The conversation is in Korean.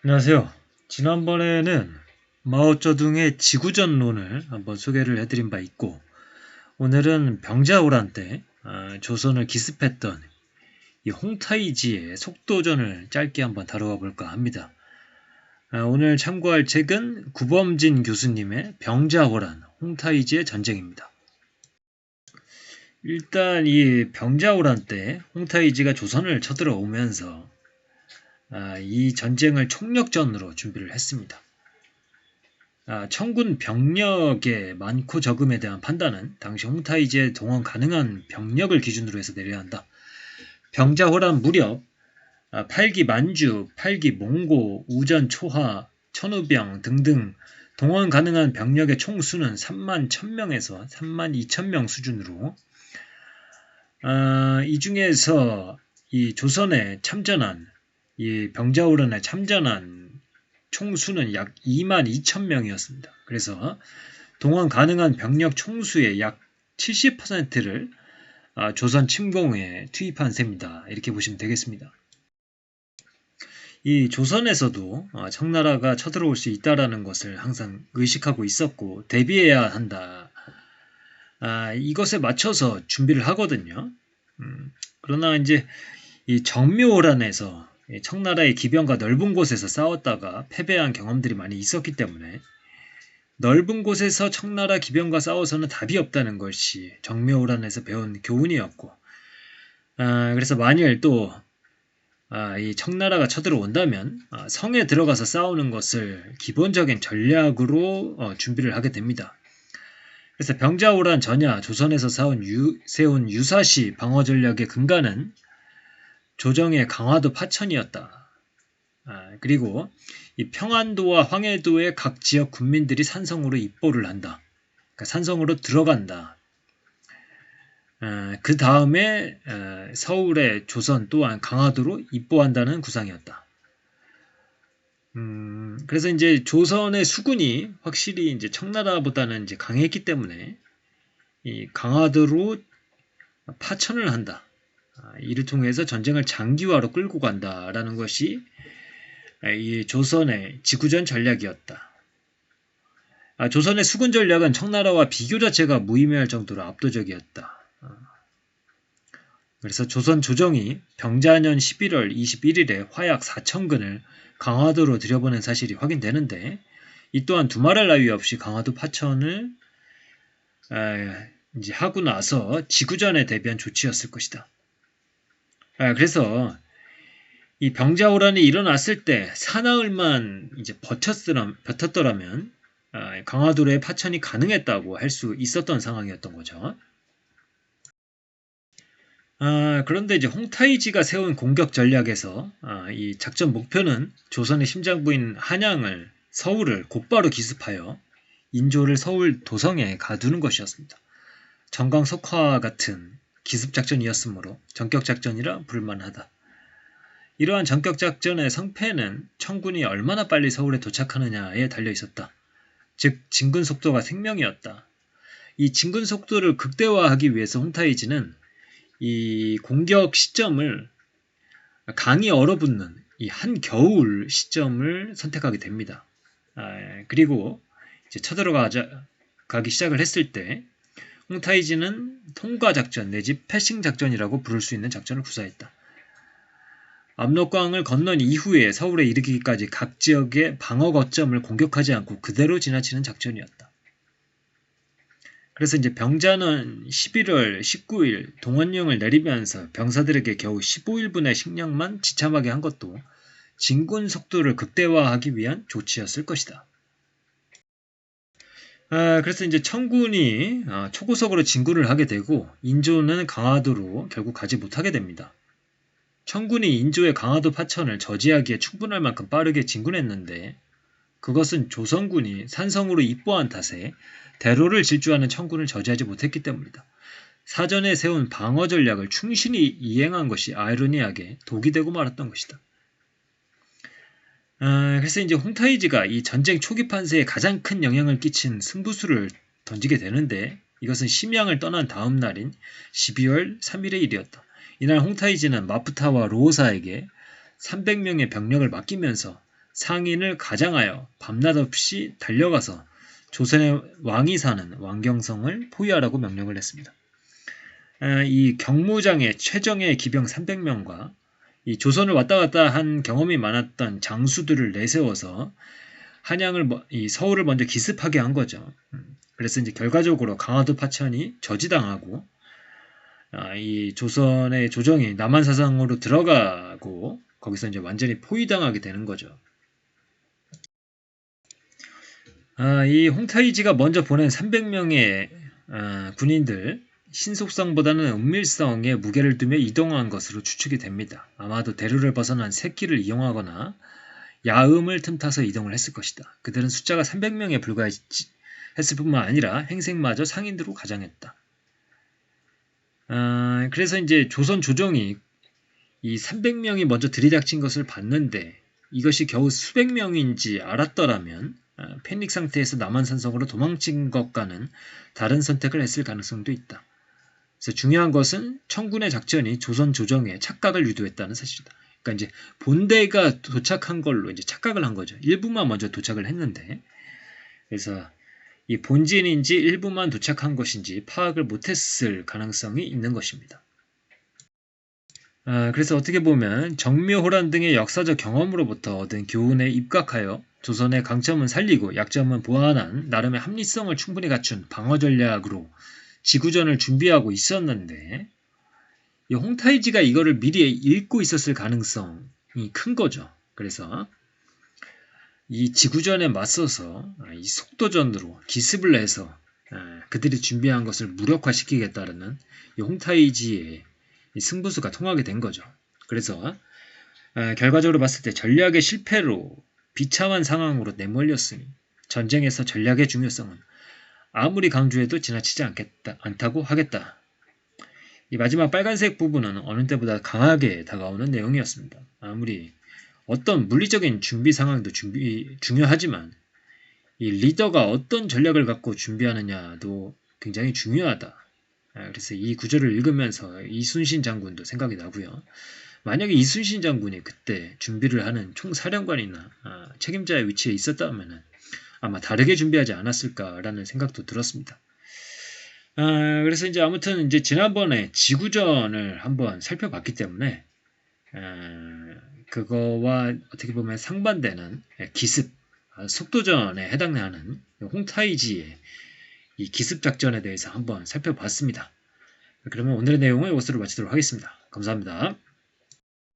안녕하세요. 지난번에는 마오쩌둥의 지구전론을 한번 소개를 해드린 바 있고, 오늘은 병자호란 때 조선을 기습했던 이 홍타이지의 속도전을 짧게 한번 다루어 볼까 합니다. 오늘 참고할 책은 구범진 교수님의 병자호란, 홍타이지의 전쟁입니다. 일단 이 병자호란 때 홍타이지가 조선을 쳐들어오면서 이 전쟁을 총력전으로 준비를 했습니다. 청군 병력의 많고 적음에 대한 판단은 당시 홍타이지에 동원 가능한 병력을 기준으로 해서 내려야 한다. 병자호란 무렵 8기 만주, 8기 몽고, 우전 초하, 천우병 등등 동원 가능한 병력의 총수는 3만 1000명에서 3만 2000명 수준으로 이 중에서 이 조선에 참전한 이 병자호란에 참전한 총수는 약 2만 2천 명이었습니다. 그래서 동원 가능한 병력 총수의 약 70%를 조선 침공에 투입한 셈이다. 이렇게 보시면 되겠습니다. 이 조선에서도 청나라가 쳐들어올 수 있다라는 것을 항상 의식하고 있었고 대비해야 한다. 이것에 맞춰서 준비를 하거든요. 그러나 이제 이 정묘호란에서 청나라의 기병과 넓은 곳에서 싸웠다가 패배한 경험들이 많이 있었기 때문에 넓은 곳에서 청나라 기병과 싸워서는 답이 없다는 것이 정묘호란에서 배운 교훈이었고, 그래서 만일 또 이 청나라가 쳐들어온다면 성에 들어가서 싸우는 것을 기본적인 전략으로 준비를 하게 됩니다. 그래서 병자호란 전야 조선에서 세운 유사시 방어 전략의 근간은 조정의 강화도 파천이었다. 그리고 이 평안도와 황해도의 각 지역 군민들이 산성으로 입보를 한다. 그러니까 산성으로 들어간다. 그 다음에 서울의 조선 또한 강화도로 입보한다는 구상이었다. 그래서 이제 조선의 수군이 확실히 이제 청나라보다는 이제 강했기 때문에 이 강화도로 파천을 한다. 이를 통해서 전쟁을 장기화로 끌고 간다라는 것이 이 조선의 지구전 전략이었다. 조선의 수군 전략은 청나라와 비교 자체가 무의미할 정도로 압도적이었다. 그래서 조선 조정이 병자년 11월 21일에 화약 4,000근을 강화도로 들여보낸 사실이 확인되는데, 이 또한 두말할 나위 없이 강화도 파천을 이제 하고 나서 지구전에 대비한 조치였을 것이다. 그래서 이 병자호란이 일어났을 때 사나흘만 이제 버텼더라면 강화도로의 파천이 가능했다고 할 수 있었던 상황이었던 거죠. 그런데 이제 홍타이지가 세운 공격 전략에서 이 작전 목표는 조선의 심장부인 한양을 서울을 곧바로 기습하여 인조를 서울 도성에 가두는 것이었습니다. 정광석화와 같은 기습작전이었으므로 전격작전이라 부를만하다. 이러한 전격작전의 성패는 청군이 얼마나 빨리 서울에 도착하느냐에 달려있었다. 즉 진군 속도가 생명이었다. 이 진군 속도를 극대화하기 위해서 홍타이지는 이 공격 시점을 강이 얼어붙는 이 한겨울 시점을 선택하게 됩니다. 그리고 이제 쳐들어가기 시작을 했을 때 홍타이지는 통과작전 내지 패싱작전이라고 부를 수 있는 작전을 구사했다. 압록강을 건넌 이후에 서울에 이르기까지 각 지역의 방어 거점을 공격하지 않고 그대로 지나치는 작전이었다. 그래서 이제 병자는 11월 19일 동원령을 내리면서 병사들에게 겨우 15일분의 식량만 지참하게 한 것도 진군 속도를 극대화하기 위한 조치였을 것이다. 그래서 이제 청군이 초고속으로 진군을 하게 되고 인조는 강화도로 결국 가지 못하게 됩니다. 청군이 인조의 강화도 파천을 저지하기에 충분할 만큼 빠르게 진군했는데 그것은 조선군이 산성으로 입보한 탓에 대로를 질주하는 청군을 저지하지 못했기 때문이다. 사전에 세운 방어 전략을 충실히 이행한 것이 아이러니하게 독이 되고 말았던 것이다. 그래서 이제 홍타이지가 이 전쟁 초기 판세에 가장 큰 영향을 끼친 승부수를 던지게 되는데 이것은 심양을 떠난 다음 날인 12월 3일의 일이었다. 이날 홍타이지는 마프타와 로오사에게 300명의 병력을 맡기면서 상인을 가장하여 밤낮 없이 달려가서 조선의 왕이 사는 왕경성을 포위하라고 명령을 했습니다. 이 경무장의 최정예 기병 300명과 이 조선을 왔다 갔다 한 경험이 많았던 장수들을 내세워서 한양을 이 서울을 먼저 기습하게 한 거죠. 그래서 이제 결과적으로 강화도 파천이 저지당하고 이 조선의 조정이 남한사상으로 들어가고 거기서 이제 완전히 포위당하게 되는 거죠. 이 홍타이지가 먼저 보낸 300명의 군인들 신속성보다는 은밀성에 무게를 두며 이동한 것으로 추측이 됩니다. 아마도 대로를 벗어난 새끼를 이용하거나 야음을 틈타서 이동을 했을 것이다. 그들은 숫자가 300명에 불과했을 뿐만 아니라 행색마저 상인들로 가장했다. 그래서 이제 조선 조정이 이 300명이 먼저 들이닥친 것을 봤는데 이것이 겨우 수백 명인지 알았더라면 패닉 상태에서 남한산성으로 도망친 것과는 다른 선택을 했을 가능성도 있다. 그래서 중요한 것은 청군의 작전이 조선 조정에 착각을 유도했다는 사실이다. 그러니까 이제 본대가 도착한 걸로 이제 착각을 한 거죠. 일부만 먼저 도착을 했는데, 그래서 이 본진인지 일부만 도착한 것인지 파악을 못했을 가능성이 있는 것입니다. 그래서 어떻게 보면 정묘호란 등의 역사적 경험으로부터 얻은 교훈에 입각하여 조선의 강점은 살리고 약점은 보완한 나름의 합리성을 충분히 갖춘 방어 전략으로 지구전을 준비하고 있었는데 이 홍타이지가 이거를 미리 읽고 있었을 가능성이 큰 거죠. 그래서 이 지구전에 맞서서 이 속도전으로 기습을 해서 그들이 준비한 것을 무력화시키겠다는 이 홍타이지의 이 승부수가 통하게 된 거죠. 그래서 결과적으로 봤을 때 전략의 실패로 비참한 상황으로 내몰렸으니 전쟁에서 전략의 중요성은 아무리 강조해도 지나치지 않다고 하겠다. 이 마지막 빨간색 부분은 어느 때보다 강하게 다가오는 내용이었습니다. 아무리 어떤 물리적인 준비 상황도 중요하지만 이 리더가 어떤 전략을 갖고 준비하느냐도 굉장히 중요하다. 그래서 이 구절을 읽으면서 이순신 장군도 생각이 나고요. 만약에 이순신 장군이 그때 준비를 하는 총사령관이나 책임자의 위치에 있었다면 아마 다르게 준비하지 않았을까라는 생각도 들었습니다. 그래서 이제 아무튼 이제 지난번에 지구전을 한번 살펴봤기 때문에 그거와 어떻게 보면 상반되는 기습, 속도전에 해당하는 홍타이지의 이 기습 작전에 대해서 한번 살펴봤습니다. 그러면 오늘의 내용을 이것으로 마치도록 하겠습니다. 감사합니다.